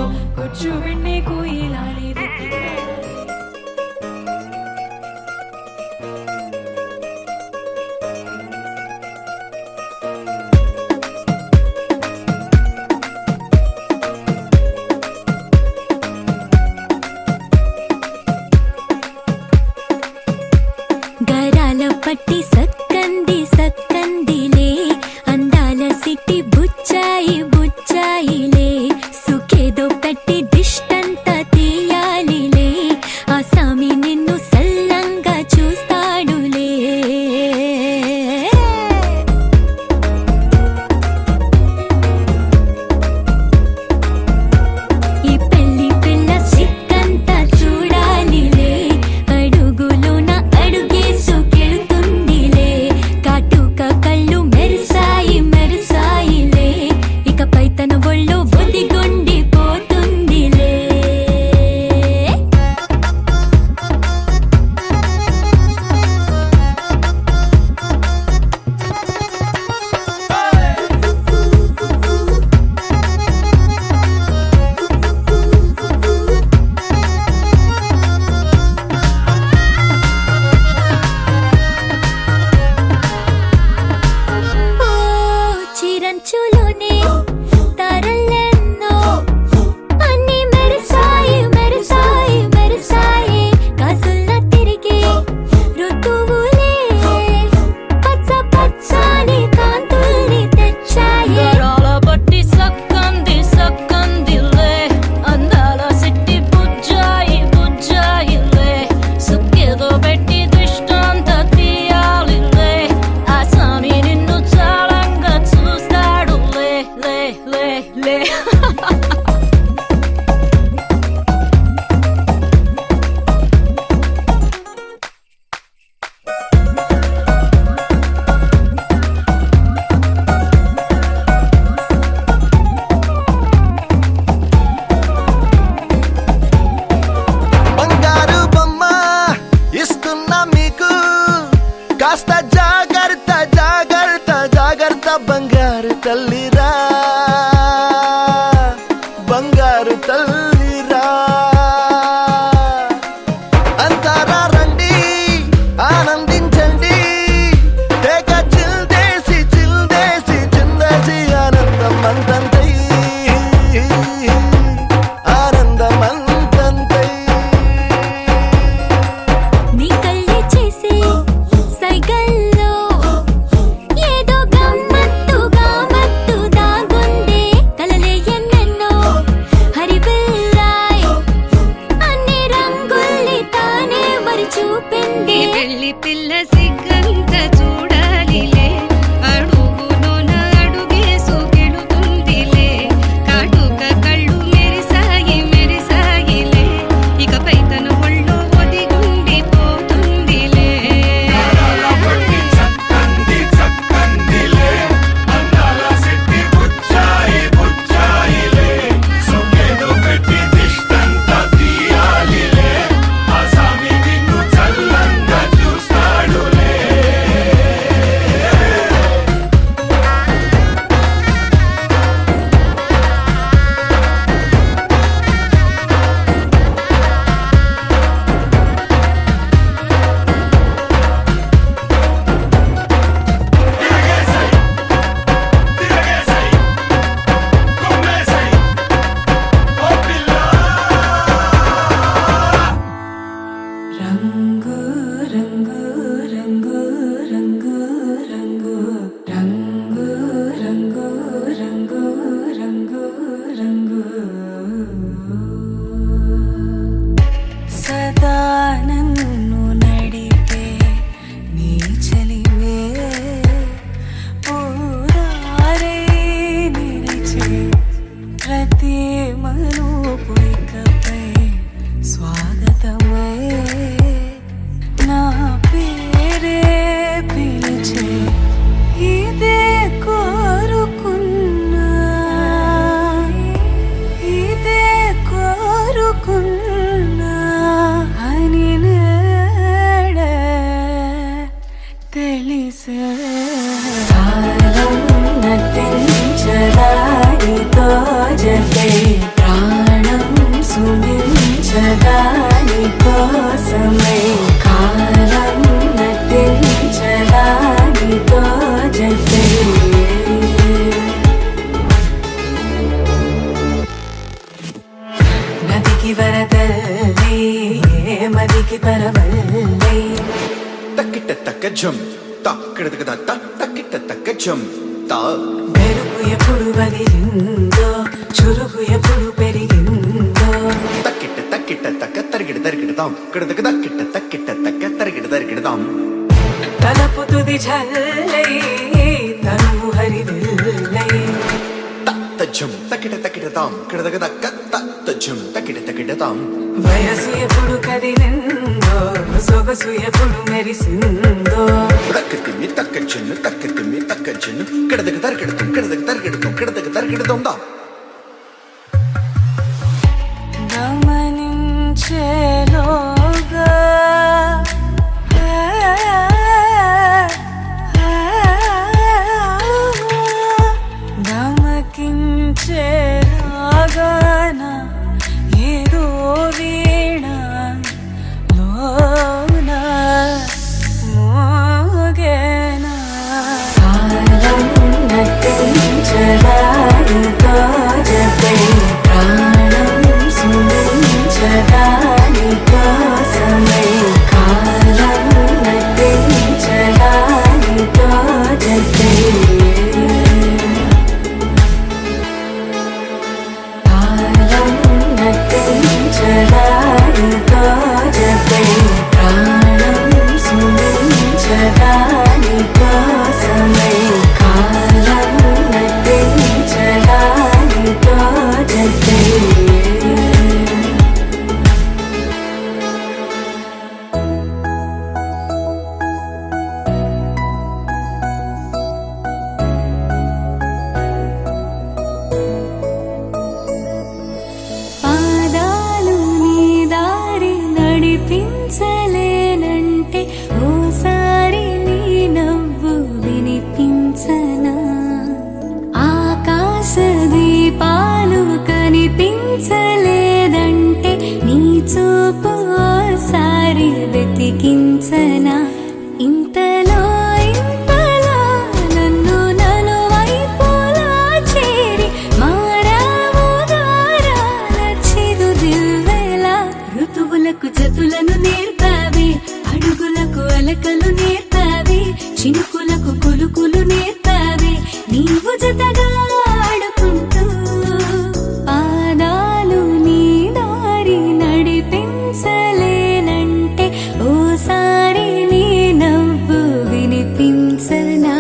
कुछ बिन्ने कोई लाले देती గరాల పట్టి సక్కంది సక్కందిలే అందాల సిట్టి బుచ్చాయి బుచ్చాయిలే సుఖేదో పెట్టి దిష్టంత తీయాలిలే ఆ సామి నిన్ను సల్లంగా చూస్తాడులే ఈ పెళ్లి పిల్ల సిక్కంతా చూడాలిలే అడుగులోన అడుగేసుకెళ్తుందిలే కాటుక కళ్ళు మెరిసాయి మెరిసాయిలే ఇకపై తన ఒళ్ళు ఒదిగొండిపోతుందిలే ఓ చిరంచులోనే తారలెన్నో అన్ని మెరిసాయి మెరిసాయి మెరిసాయి కాసుల్న తిరిగి ఋతువులే పచ్చ పచ్చని కాంతుల్ని తెచ్చాయి గరాల పట్టి సక్కంది సక్కందిలే అందాల సిట్టి బుజ్జాయి బుజ్జాయిలే సుక్కేదో పెట్టి దృష్టాంత తీయాలిలే ఆ స్వామి నిన్ను చాలంగా చూస్తాడు లే లే లే లే బంగారు బొమ్మ ఇస్తున్నా మీకు కాస్త జాగ్రత్త జాగ్రత్త జాగ్రత్త బంగారు తల్లిరా బంగారు తల్లిరా అంతారా రండి ఆనందించండి తెగ చిల్దేసి చిల్దేసి చిందేసి ఆనందం అంతంతై ఆనందం అంతంతై నీ కళ్ళే చేసే సైగల్లో ఏదో గమ్మత్తుగా మత్తు దాగుందే కలలే ఎన్నెన్నో హరివిల్లాయ్ అన్ని రంగుల్ని తానే మరి చూపింది పెళ్లి పిల్ల సిగ్గంత చూడాలిలే అడుగులోన అడుగేసుకెళుతుందిలే కాటుక కళ్ళు మెరిసాయి మెరిసాయిలే ఇకపై తన ఒళ్ళో ఒదిగుండిపోతుందిలే రంగు రంగు రంగు రంగు రంగు రంగు రంగు రంగు రంగు రంగు సదా నన్ను నడిపే నీ చలివే పూరారే నిలిచే ప్రతి మలుపు ఇకపై స్వాగతమై నా పేరే పిలిచే ఇదే కోరుకున్నా ఇదే కోరుకున్నా అని నేడే తెలిసే కాలం నటించదాడితో జతే ప్రాణ వరదల్లై మదికి పరవల్లై తక్కిట తక్క జం తక్కిడతక దత్త తక్కిట తక్క జం తా మెరుపు ఎప్పుడు వదిలిందో చురుకు ఎప్పుడు పెరిగిందో తక్కిట తక్కిట తక్క తరిగిడ తరిగిడతాం కిడతక తక్కిట తక్కిట తక్క తరిగిడ తరిగిడతాం తలపు తుది జల్లై తనువు హరివిల్లై తత్త జం తక్కిట తక్కిడతాం కిడతక తక్క తత్త జం తక్కిట తక్కిడతాం వయసు ఎప్పుడు కదిలిందో సొగసు ఎప్పుడు మెరిసిందో తక్కతిమ్మి తక్క జన్ను తక్కతిమ్మి తక్క జన్ను కిడతక తరిగిడతాం కిడతక తరిగిడతాం కిడతక తరిగిడతాం దా గమనించేలోగా గమకించేలాగాన ఏదో వీణ లోన మోగేనా కాలం నటించడానితో జతై ప్రాణం సుమించడాని కోసమై కాలం నటించడానితో జతై కాలం నటించడానితో జతై ప్రాణం సుమించడాని కోసమై కాలం నటించడానితో జతై పాదాలు నీ దారి నడిపించలేనంటే ఓసారి నీ నవ్వు వినిపించనా ఆకాశ దీపాలు కనిపించలేదంటే నీ చూపు ఓసారి వెతికించనా ఇంతలో ఇంతలో నన్ను నలువైపులా చేరి మారావు దారాల చిరుదివ్వెలా ఋతువులకు జతులను నేర్పావి అడుగులకు అలకలు నేర్పావి చినుకులకు కులుకులు నేర్పావి నీవు జతగా ఆడుకుంటూ పాదాలు నీ దారి నడిపించలేనంటే ఓసారి నీ నవ్వు వినిపించనా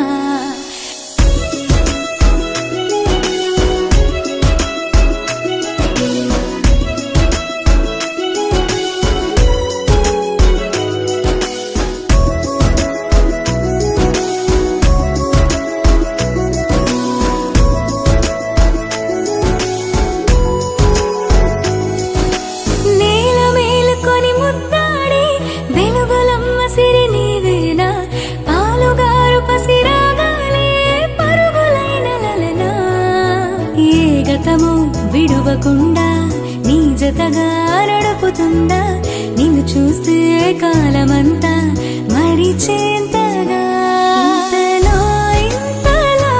నేల మేలుకొని ముద్దాడి వెలుగులమ్మ సిరి నీవేనా పాలుగారు పసిరాగాలే పరుగులైన లలనా ఏ గతము విడువకుండా నీ జతగా నడుపుతుందా నిన్ను చూస్తే కాలమంతా మరిచేంతగా ఇంతలో ఇంతలో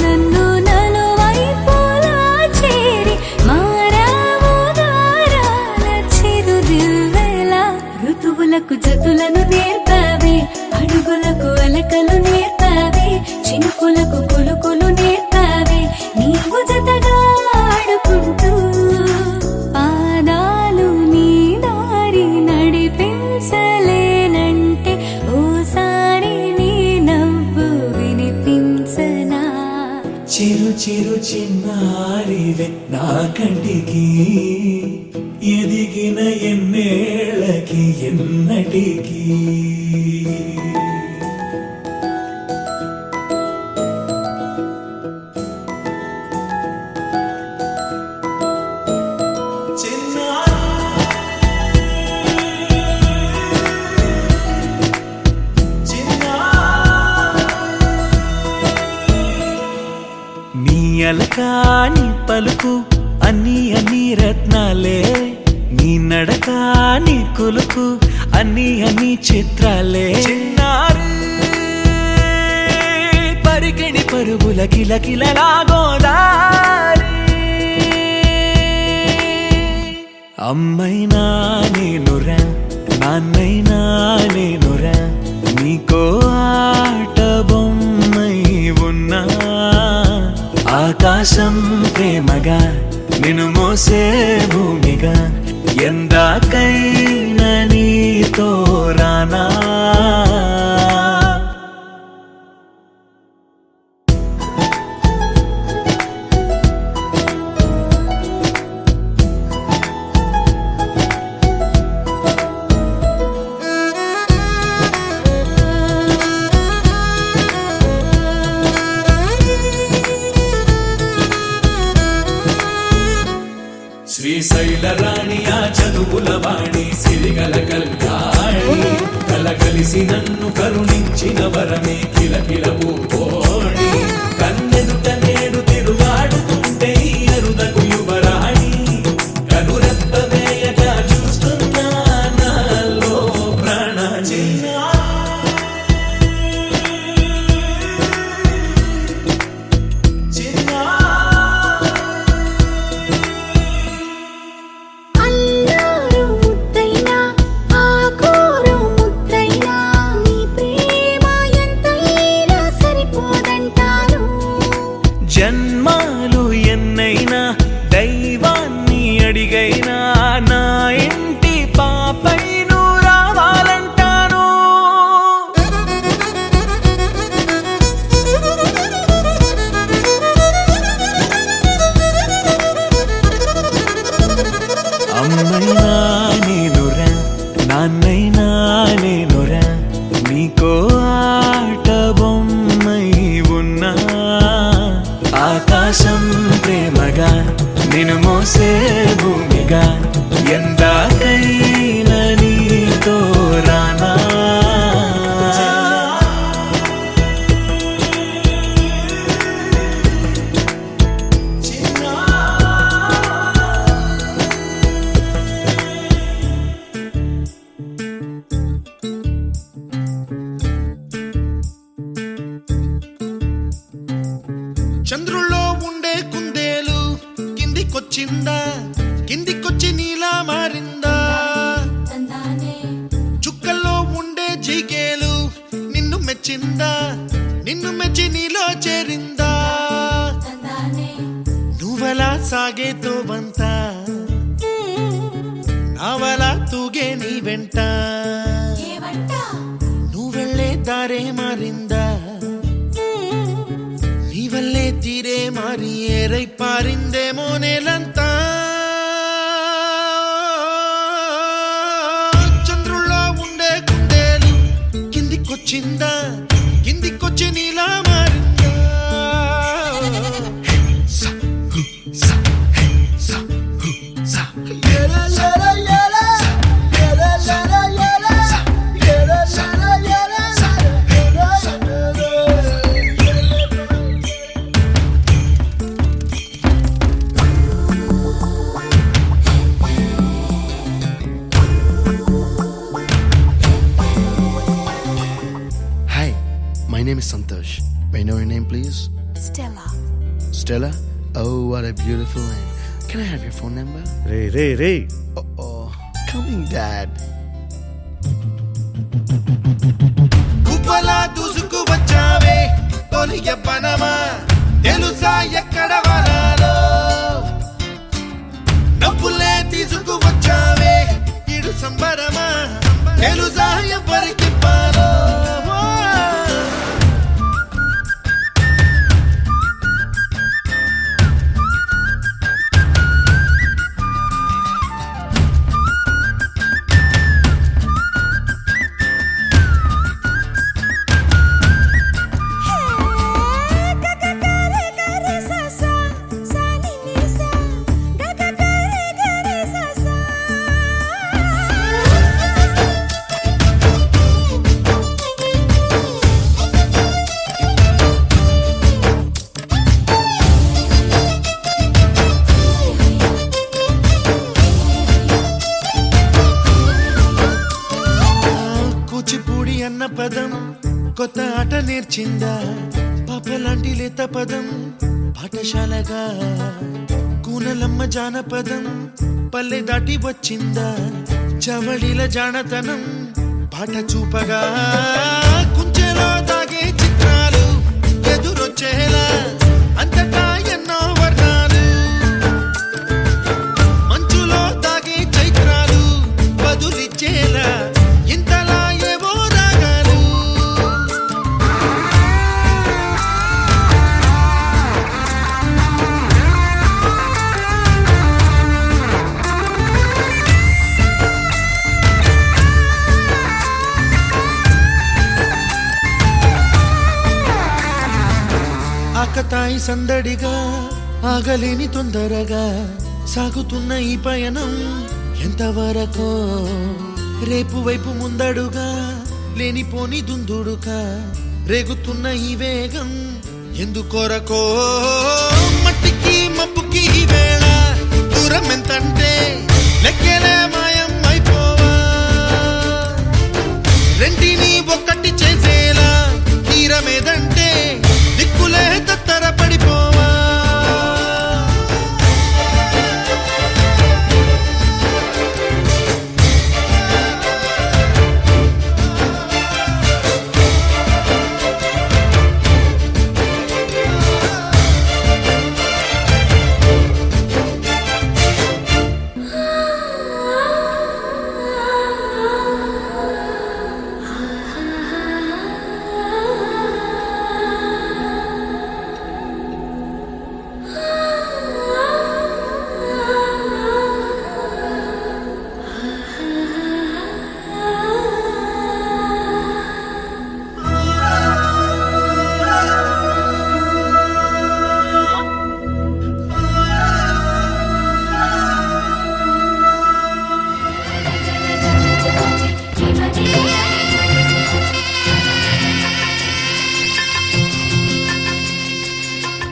నన్ను నలువైపులా చేరి మారావు దారాల చిరుదివ్వెలా ఋతువులకు జతులను నేర్పావి అడుగులకు అలకలు నేర్పావి చినుకులకు కులుకులు నేర్పావి నీవు జతగా ఆడుకుంటూ పాదాలు నీ దారి నడిపించలేనంటే ఓసారి నీ నవ్వు వినిపించనా చిరు చిరు చిన్నారివే నా కంటికి ఎదిగిన ఎన్నేళ్ళకి ఎన్నటికి నీ అలకాని పలుకు అన్ని అన్ని రత్నాలే నీ నడక నీ కులుకు అన్ని అన్ని చిత్రాలే చిన్నారు పరికిణి పరుగుల కిలకిలలా గోదారి అమ్మైనా నేనురా నాన్నైనా నేనురా నీకో ఆట బొమ్మై ఉన్నా ఆకాశం ప్రేమగా నిన్ను మోసే భూమిగా ఎందాకైనా నీతో రానా శ్రీశైల రాణి ఆ చదువుల వాణి సిరిగల కళ్యాణి కలగలిసి నన్ను కరుణించిన వరమే కిలకిల పూకోణి కన్నెదుట నేడు తిరుగాడుతుంటే ఈ అరుదకు యువరాణి కనురెప్ప వేయగా చూస్తున్నా నాలో ప్రాణ అల్లారు ముద్దైనా ఆకూరు ముద్దైనా నీ ప్రేమ ఎంతైనా సరిపోదంటాను జన్మాలు ఎన్నైనా దైవాన్ని అడిగైనా నా ఇంటి పాపై నువ్వు రావాలంటాను అమ్మైనా నేనురా నాన్నైనా నేనురా నీకో ఆట బొమ్మై ఉన్నా ఆకాశం ప్రేమగా నిన్ను మోసే భూమిగా ఎందాకైనా నీతో రానా చంద్రుల్లో ఉండే కుందేలు కిందికొచ్చిందా కిందికొచ్చి నీలా మారిందా చుక్కల్లో ఉండే జీకేలు నిన్ను మెచ్చిందా నిన్ను మెచ్చి నీలో చేరిందా నువ్వలా సాగేతో వంత నావలా తూగే నీ వెంట నువ్వెళ్ళే దారే మారిందా నీవల్లే తీరే మారి ఏరై పారిందేమో నేలంతా చంద్రుల్లో ఉండే కుందేలు కిందికొచ్చిందా కిందికొచ్చి నీలా మారిందా సా, హు, సా, హే, సా, హు, సా. ఏలా, ఏలా, ఏలా. ఏలా, ఏలా, ఏలా. సా, ఏలా, ఏలా, ఏలా. సా, ఏలా, ఏలా. Hi, my name is Santosh. May I know your name, please? Stella Stella? Oh, what a beautiful name. Can I have your phone number? Ray Oh, coming, Dad. కుప్పలా దూసుకు వచ్చావే తొలి ఎవ్వనమా తెలుసా ఎక్కడ వనాలో డబ్బులే తీసుకు వచ్చావే ఇడు సంబరమా తెలుసా ఎవరికి పాలో అన్న పదం కొత్త ఆట నేర్చిందా పాపలాంటి లేత పదం పాఠశాలగా కూనలమ్మ జానపదం పల్లె దాటి వచ్చిందా చవడిల జానతనం పాట చూపగా కుంచెలో దాగే చిత్రాలు ఎదురొచ్చేలా అంతటా ఎన్నో వర్ణాలు మంచులో దాగే చైత్రాలు బదులిచ్చేలా ఇంతలా ఏవో రాగాలు ఆకతాయి సందడిగా ఆగలేని తొందరగా సాగుతున్న ఈ పయనం ఎంతవరకో రేపు వైపు ముందడుగా లేనిపోని దుందుడుగా రేగుతున్న ఈ వేగం ఎందుకొరకో మట్టికి మబ్బుకి ఈ వేళ దూరం ఎంతంటే లెక్కలే మాయం అయిపోవా రెంటిని ఒక్కటి చేసేలా తీరమేదంటే దిక్కులే తత్తర పడిపోవా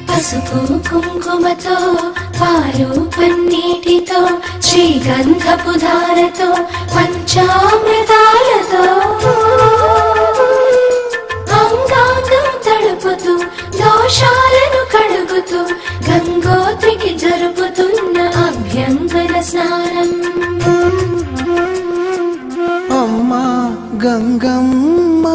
పసుపు కుంకుమతో పాలు పన్నీటితో శ్రీగంధపు ధారతో పంచామృతాలతో అంగాంగం తడుపుతూ దోషాలను కడుగుతూ గంగోత్రికి జరుపుతున్న అభ్యంగన స్నానం. అమ్మా గంగమ్మ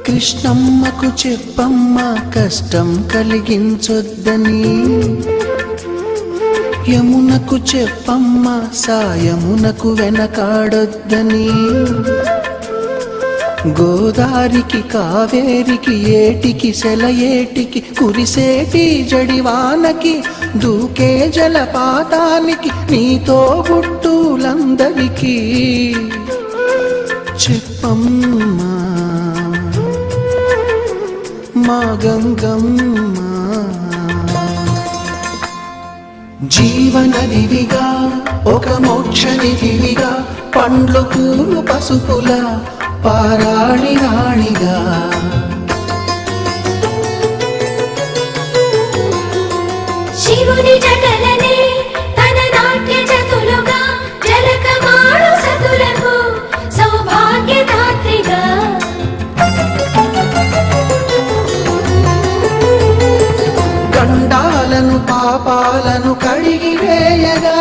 కృష్ణమ్మకు చెప్పమ్మ కష్టం కలిగించొద్దని యమునకు చెప్పమ్మ సాయమునకు వెనకాడొద్దని గోదారికి కావేరికి ఏటికి సెలయేటికి కురిసేటి జడివానకి దూకే జలపాతానికి నీతో గుట్టులందరికీ చెప్పమ్మా మా గంగమ్మ. జీవనదివిగా ఒక మోక్షనిధివిగా పండ్లు పూలు పసుపుల పారాణి రాణిగా శివుని జటలనే తన నాట్య చతులుగా జలకమాడు సతులకు సౌభాగ్యదాత్రిగా గండాలను పాపాలను కడిగివేయగా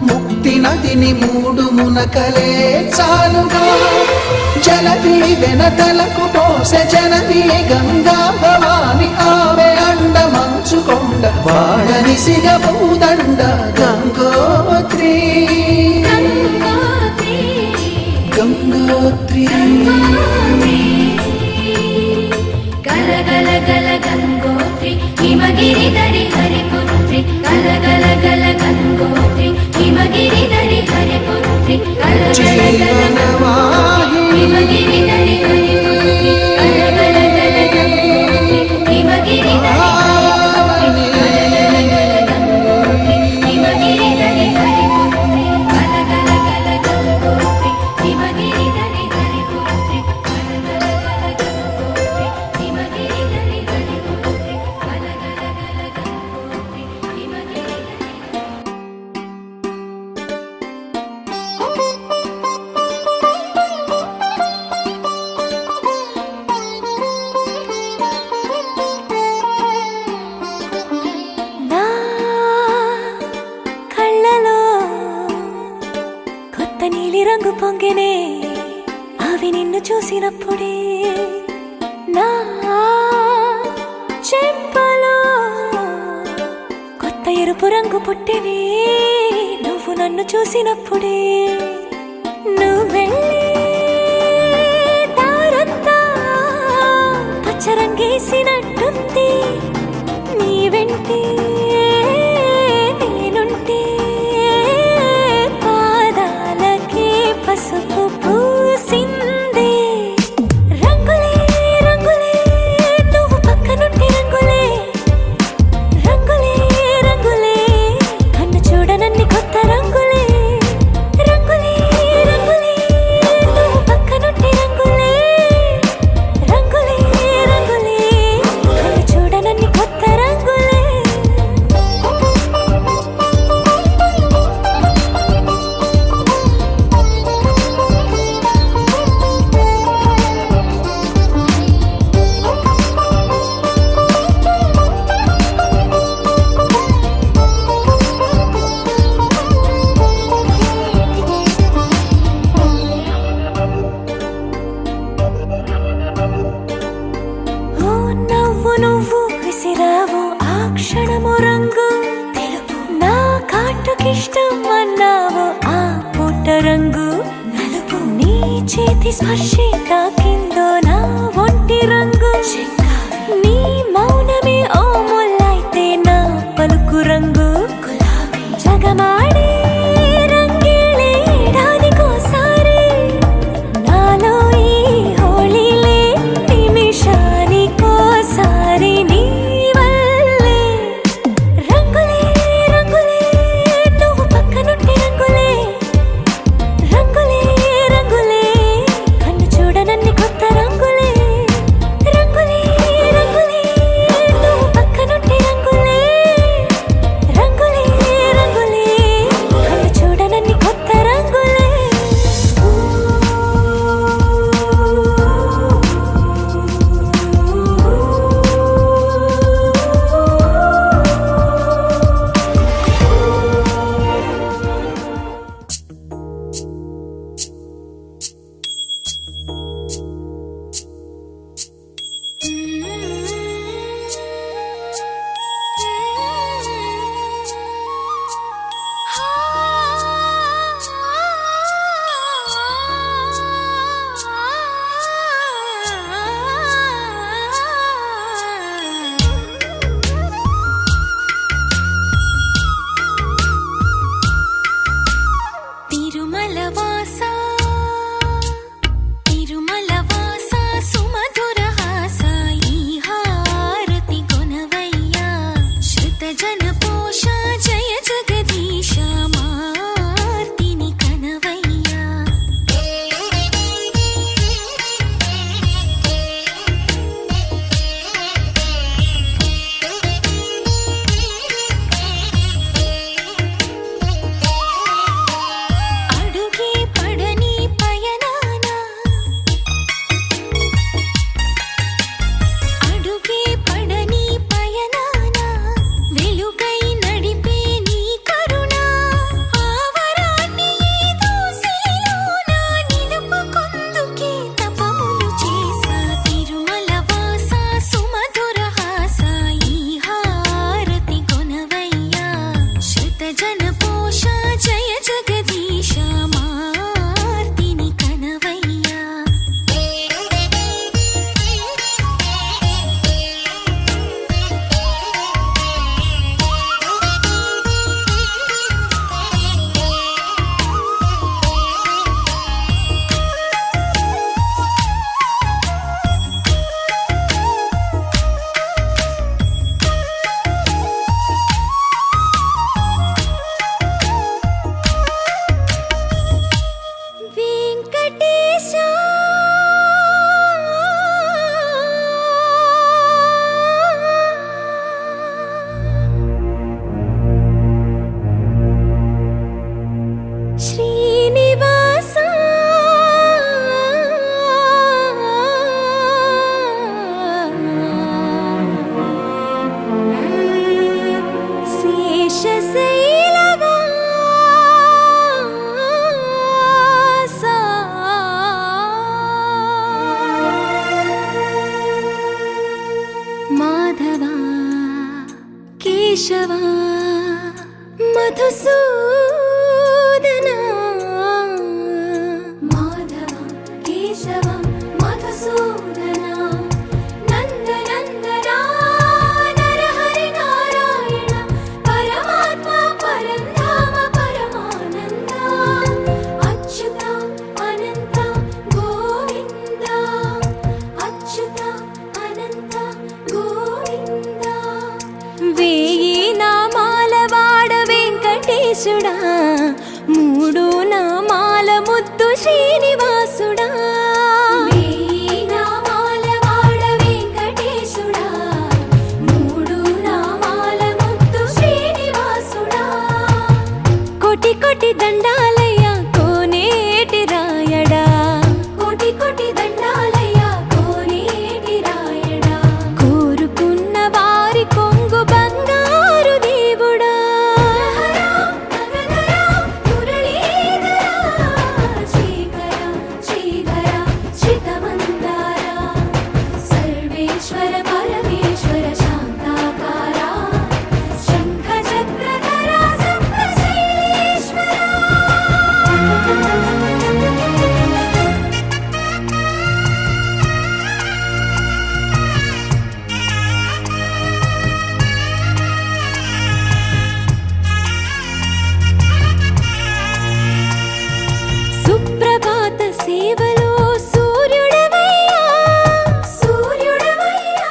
ముక్తి నదిని మూడు మునకలే చాలుగా జలది వెనతలకు పోసె జనది గంగా భవాని ఆమె అండ మంచుకొండ వాడని సిగబూదండ గంగోత్రి గంగోత్రి గల గల గల గంగోత్రి హిమగిరి దరి హరిపుత్రి గల గల గల గంగోత్రి హిమగిరి దరి హరిపుత్రి గల గల గల గంగోత్రి హిమగిరి దరి హరిపుత్రి గల గల గల గంగోత్రి హిమగిరి దరి హరిపుత్రి గల గల గల గంగోత్రి హిమగిరి దరి హరిపుత్రి గల గల గల గంగోత్రి హిమగిరి దరి హరిపుత్రి గల గల గల గంగోత్రి హిమగిరి దరి హరిపుత్రి గల గల గల గంగోత్రి హిమగిరి దరి రంగు పొంగినే అవి నిన్ను చూసినప్పుడే నా చెంపలో కొత్త ఎరుపు రంగు పుట్టినే నువ్వు నన్ను చూసినప్పుడే నువ్వెళ్ళే దారంతా పచ్చరంగేసినట్టుంది నీ వెంటే నేనుంటే పాదాలకే పసుపు పూసిందే రంగులే రంగులే నువ్వు పక్కనుంటే రంగులే రంగులే రంగులే కన్ను చూడనన్ని కొత్త రంగులే రంగులే రంగులే నువ్వు పక్కనుంటే రంగులే రంగులే రంగులే కన్ను చూడనన్ని కొత్త రంగులే ఓ నవ్వు నువ్వు విసిరావు ఆ క్షణము రంగు తెలుపు నా కాటుకిష్టం అన్నావు ఆ పుట్ట రంగు నలుపు నీ చేతి స్పర్శే తాకిందో నా ఒంటి రంగు నీ మౌనమే ఓ ముల్లైతే నా పలుకు రంగు గులాబీ జగమాడే రంగేళే ఏడాదికోసారి నాలో ఈ హోళీలే నిమిషానికోసారి నీ వల్లే రంగులే రంగులే నువ్వు పక్కనుంటే రంగులే రంగులే రంగులే కన్ను చూడనన్ని కొత్త రంగులే రంగులే రంగులే నువ్వు పక్కనుంటే రంగులే రంగులే రంగులే కన్ను చూడనన్ని కొత్త రంగులే తిరుమల వాసా తిరుమల వాసా సుమధుర హాసా ఈ హారతి కొనవయ్యా శృత జన పోష జయ జగదీశ మార్తిని కనవయ్యా అడుగే పడని పయనాన అడుగే పడని పయనాన వెలుగై నడిపే నీ కరుణ ఆవరాన్ని దోసిలోన నిలుపుకొందుకే తపములు చేసా తిరుమల వాసా సుమధుర హాసా ఈ హారతి కొనవయ్యా శృత జన పోష జయ జగదీశ మార్తిని కనవయ్యా మధుసూదన మాధవ కేశవ మధుసూదన నందనందన నరహరి నారాయణ పరమాత్మ పరంధామ పరమానంద అచ్యుత అనంత గోవింద అచ్యుత అనంత గోవింద వేయి నామాల వాడ వెంకటేశుడా మూడు నామాల ముద్దు శ్రీనివాసుడా వేయి నామాల వాడ వెంకటేశుడా మూడు నామాల ముద్దు శ్రీనివాసుడా కోటి కోటి దండాలయ్య కోనేటి రాయడా కోటి కోటి దండాలయ్య కోనేటి రాయడా కోరుకున్న వారి కొంగు బంగారు దేవుడా నగధర మురళీధర శ్రీకర శ్రీధర శ్రితమందార సర్వేశ్వర పరమేశ్వర శాంతాకార శంఖ చక్రధర సప్తశైలేశ్వర సుప్రభాత సేవలో సూర్యుడవయ్యా సూర్యుడవయ్యా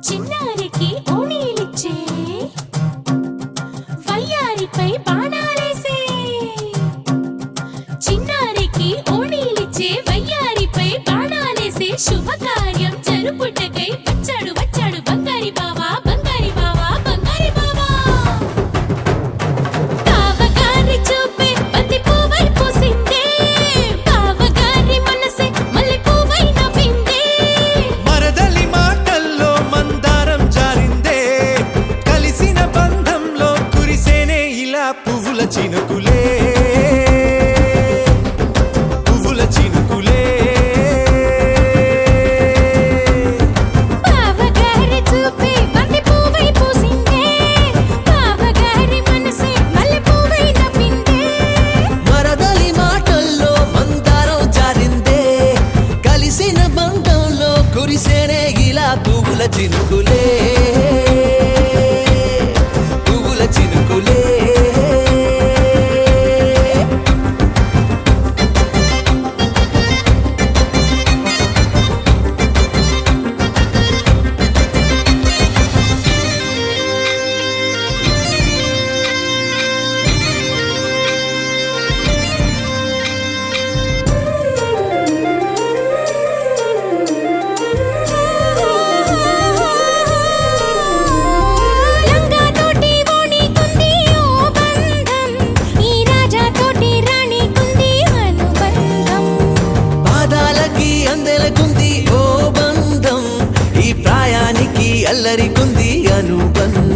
చిన్నారికి ఓణీలిచ్చే వయ్యారిపై బాణాలేసే చిన్నారికి ఓణీలిచ్చే వయ్యారిపై బాణాలేసే శుభకార్యం జరుపుటకై వచ్చాడు వచ్చాడు బంగారి బావా బంగారి బావా బంగారి బావా బావగారి చూపే బంతి పువ్వై పూసిందే బావగారి మనసే మల్లె పువ్వై నవ్విందే మరదలి మాటల్లో మందారం జారిందే కలిసిన బంధంలో కురిసేనే ఇలా పువ్వుల చినుకులే పువ్వుల చినుకులే బావగారి చూపే బంతి పువ్వై పూసిందే బావగారి మనసే మల్లె పువ్వై నవ్విందే మరదలి మాటల్లో మందారం జారిందే కలిసిన బంధంలో కురిసేనే ఇలా పువ్వుల చినుకులే పువ్వుల చినుకులే లంగా తోటి ఓణి కుంది ఓ బంధం ఈ రాజా తోటి రాణి కుంది అనుబంధం పాదాలకి అందెలకుంది ఓ బంధం ఈ ప్రాయానికి అల్లరికుంది అనుబంధం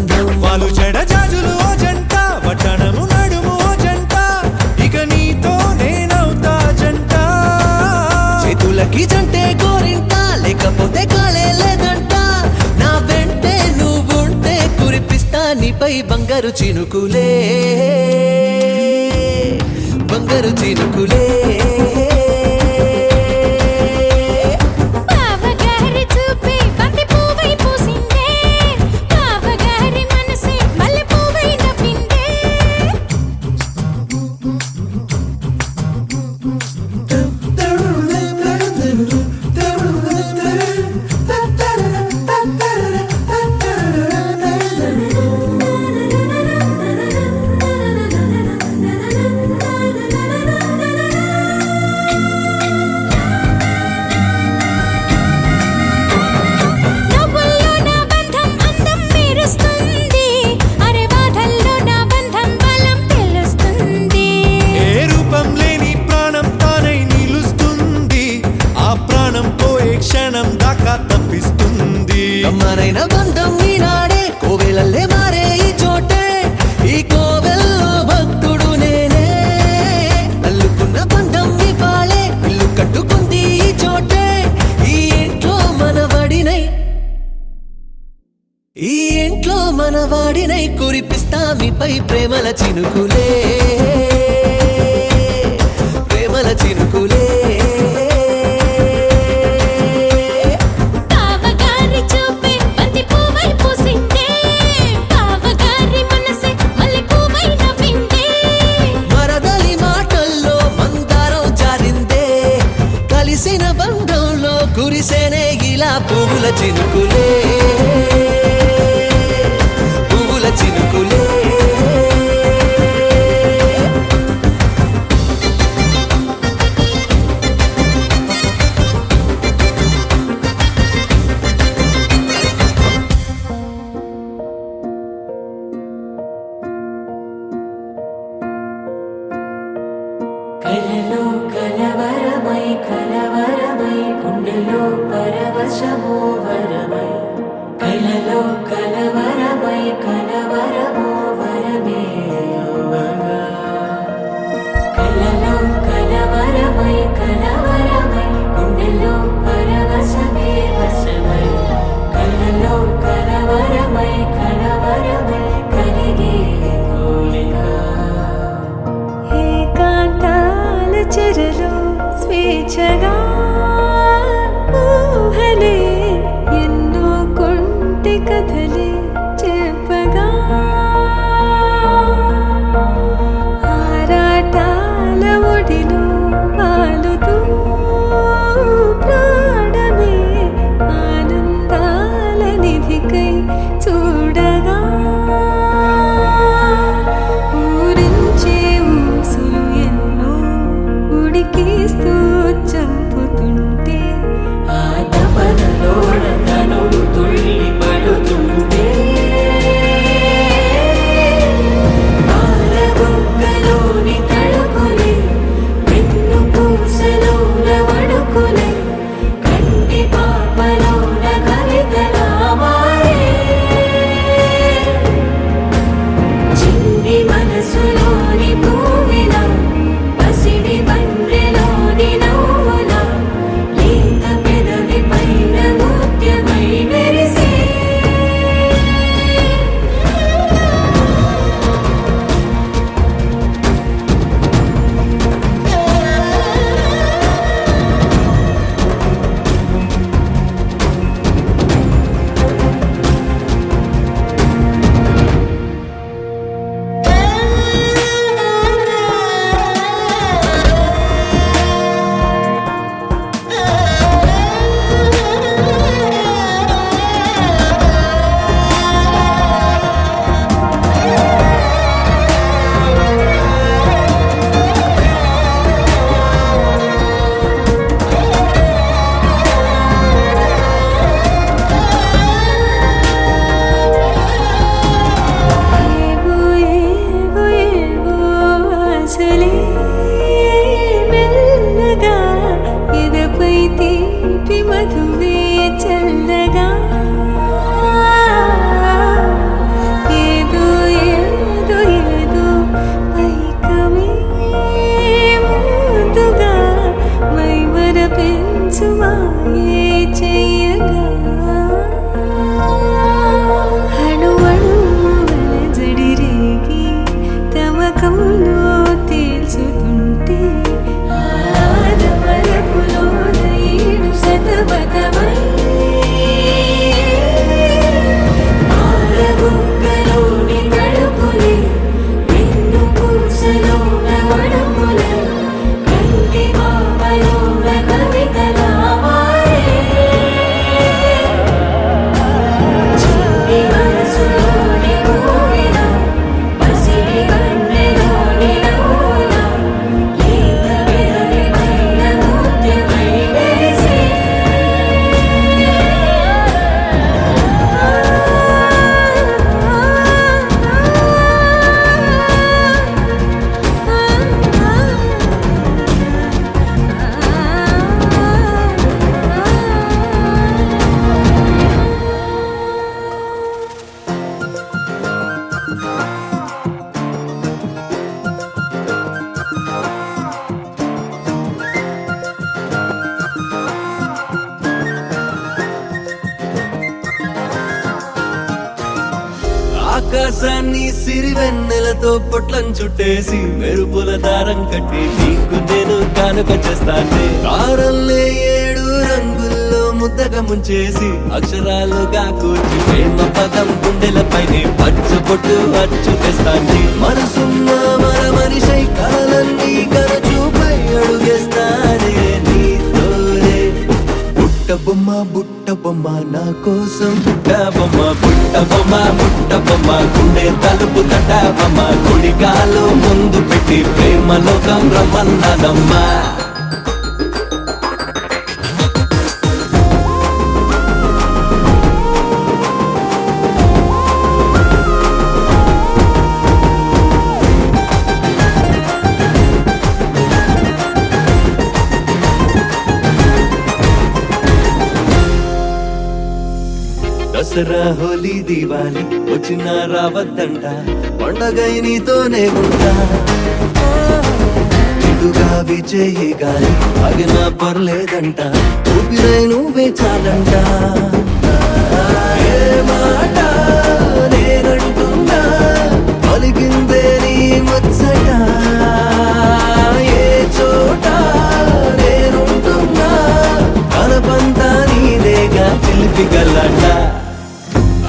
వాళ్ళు చెడజాజులు ఓ జంట వటనము నడుము ఓ జంట ఇక నీతో నేనవుతా జంట చేతులకి జంటే గోరింట లేకపోతే కాలే లేదంట నా వెంటే నువ్వుంటే కురిపిస్తా నీపై బంగారు చినుకులే బంగారు చినుకులే బావగారి చూపే బంతి పువ్వై పూసిందే బావగారి మనసే మల్లె పువ్వై నవ్విందే ఈ ఇంట్లో మన వాడినై కురిపిస్తా మీపై ప్రేమల చినుకులే ప్రేమల చినుకులే బావగారి చూపే బంతి పువ్వై పూసిందే బావగారి మనసే మల్లె పువ్వై నవ్విందే మరదలి మాటల్లో మందారం జారిందే కలిసిన బంధంలో కురిసేనే ఇలా పువ్వుల చినుకులే పువ్వుల చినుకులే కలలో కలవరమై కలవరమై గుండెలో పరవశమో వరమై కలలో కలవరమై కలవరమో వరమే యువగా కలలో కలవరమై కలవరమై గుండెలో పరవశమే వశమై కలలో కలవరమై కలవరమై కలిగే కోరిక ఏకాంతాల చెరలో స్వేచ్ఛగా ఊహలే ఎన్నో కొంటె కథలే చెప్పగా ఆకాశాన్ని సిరివెన్నెలతో పొట్లం చుట్టేసి మెరుపుల దారం కట్టి నీకు నేను కానుక చేస్తానే తారల్లే 7 రంగుల్లో ముద్దగా ముంచేసి అక్షరాలుగా కూర్చి ప్రేమ పదం గుండెలపైనే పచ్చబొట్టు అచ్చు తెస్తాండి మనసున్న మన మనిషై కలలన్నీ కరచూపై అడుగేస్తానే నీతోనే బుట్ట బొమ్మ నా కోసం బుట్ట బొమ్మ గుండె తలుపు తట్టాబమ్మ కుడికాలు ముందు పెట్టి ప్రేమలోకం రమ్మన్నదమ్మా దసరా హోలీ దివాలి వచ్చిన రావద్దంట పండగై నీతోనే ఉంటా ఇటుగా విజయే గాలి ఆగినా పర్లేదంట ఊపిరై నువ్వే చాలంట ఏ మాట నేనంటున్నా పలికిందే నీ ముచ్చట ఏ చోట నేనుంటున్నా కలపంతా నీదేగా చిలిపిగలట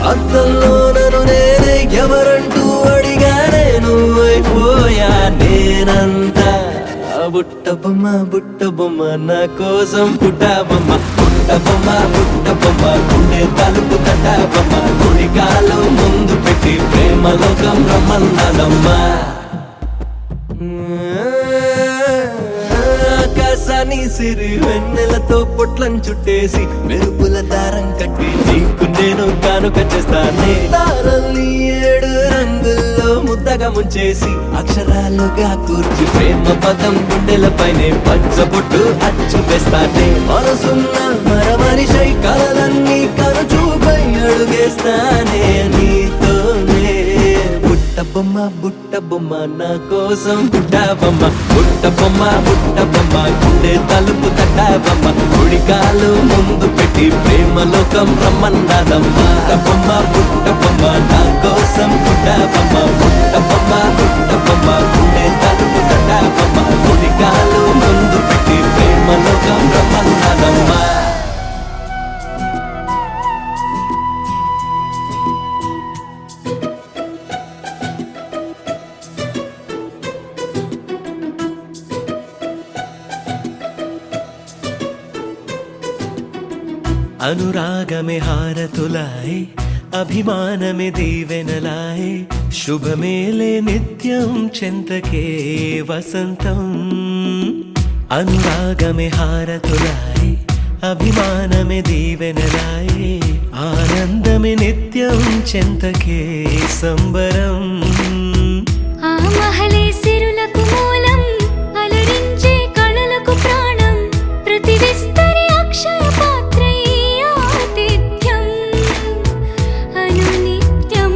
అద్దంలో నన్ను నేనే ఎవరంటూ అడిగానే నువ్వైపోయా నేనంతా బుట్ట బొమ్మ నా కోసం బుట్ట బొమ్మ గుండె తలుపు తట్టాబమ్మ కుడికాలు ముందు పెట్టి ప్రేమలోకం రమ్మన్నదమ్మా ఆకాశాన్ని సిరి వెన్నెలతో పొట్లం చుట్టేసి మెరుపుల దారం కట్టి నీకు నేను కానుక చేస్తానే తారల్ని 7 రంగుల్లో ముద్దగా ముంచేసి అక్షరాలుగా కూర్చి ప్రేమ పదం గుండెలపైనే పచ్చబొట్టు అచ్చు వేస్తానే మనసున్న మర మనిషై కలలన్నీ కనుచూపై అడుగేస్తానే నీతోనే బుట్ట బొమ్మ నా కోసం బుట్ట బొమ్మ గుండె తలుపు తట్టాబమ్మ కుడికాలు ముందు పెట్టి ప్రేమలోకం రమ్మన్నదమ్మా బుట్ట బొమ్మ నా కోసం బుట్ట బొమ్మ గుండె తలుపు తట్టాబమ్మ కుడికాలు ముందు పెట్టి ప్రేమలోకం రమ్మన్నదమ్మా అనురాగమే హారతులాయే అభిమానమే దీవెనలాయే శుభమేలే నిత్యం చెంతకే వసంతం అనురాగమే హారతులాయే అభిమానమే దీవెనలాయే ఆనందమే నిత్యం చెంతకే సంబరం ఆ మహలే సిరులకు మూలం అలరించే కళలకు ప్రాణం ప్రతి విస్తరి అక్షయ పాత్రై ఆతిథ్యం అనునిత్యం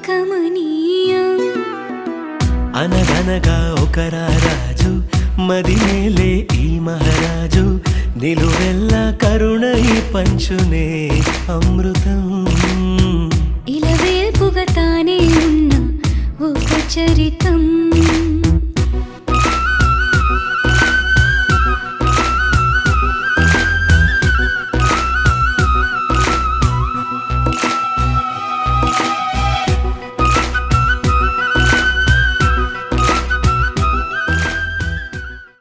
కమనీయం అనగనగా ఒక రాజు మదిమేలే ఈ మహారాజు నిలువెల్లా కరుణై పంచునే అమృతం ఇలవేల్పుగా తానే ఉన్న ఒక చరితం